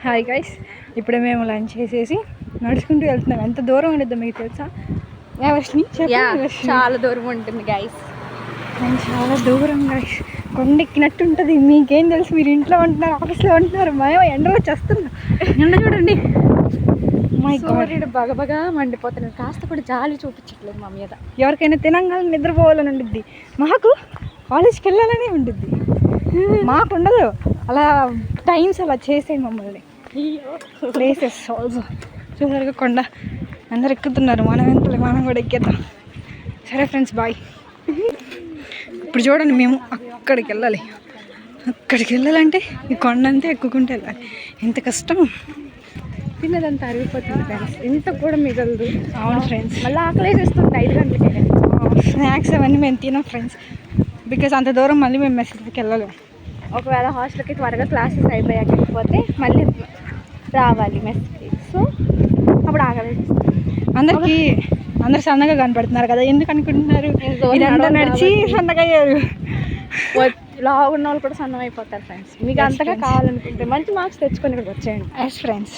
Hi guys, ఇప్పుడే మేము lunch చేసేసి నడుచుకుంటూ వెళ్తున్నాం. ఎంత దూరం ఉండద్దు మీకు తెలుసా? చాలా దూరం ఉంటుంది గైస్. చాలా దూరం గైస్, కొండెక్కినట్టు ఉంటుంది. మీకేం తెలుసు? మీరు ఇంట్లో ఉంటున్నారు, ఆఫీస్లో ఉంటున్నారు, మేము ఎండలో వచ్చేస్తున్నాం. ఎండ చూడండి, సూర్యుడు బగబగా మండిపోతున్నాడు. కాస్త కూడా జాలి చూపించట్లేదు మా మీద. ఎవరికైనా తినంగానే నిద్రపోవాలని ఉండిద్ది, మాకు కాలేజ్కి వెళ్ళాలని ఉండిద్ది. మాకు ఉండదు అలా టైమ్స్ అలా చేసేది మమ్మల్ని. ప్లేసెస్ ఆల్సో చూసారుగా, కొండ అందరు ఎక్కుతున్నారు, మనం ఎంత మనం కూడా ఎక్కేద్దాం. సరే ఫ్రెండ్స్, బాయ్. ఇప్పుడు చూడండి, మేము అక్కడికి వెళ్ళాలి. అక్కడికి వెళ్ళాలంటే ఈ కొండ అంతా ఎక్కుకుంటూ వెళ్ళాలి. ఎంత కష్టం. తిన్నదంతా అరిగిపోతుంది ఫ్రెండ్స్, ఇంత కూడా మిగలదు. అవును ఫ్రెండ్స్, మళ్ళీ ఆకలేసేస్తుంది 5 గంటలకే. స్నాక్స్ అవన్నీ మేము తినాం ఫ్రెండ్స్, బికాజ్ అంత దూరం మళ్ళీ మేము మెసేజ్కి వెళ్ళలేము. ఒకవేళ హాస్టల్కి త్వరగా క్లాసెస్ అయిపోయాక వెళ్ళిపోతే మళ్ళీ రావాలి మెస్కి. సో అప్పుడు ఆకలేసేస్తుంది. అందరు సన్నగా కనపడుతున్నారు కదా, ఎందుకు అనుకుంటున్నారు? ఇదంతా నడిచి సన్నగా అయ్యారు. లావు ఉన్న వాళ్ళు కూడా సన్నం అయిపోతారు ఫ్రెండ్స్. మీకు అంతగా కావాలనుకుంటే మంచి మార్క్స్ తెచ్చుకొని ఇక్కడికి వచ్చేయండి. Yes friends.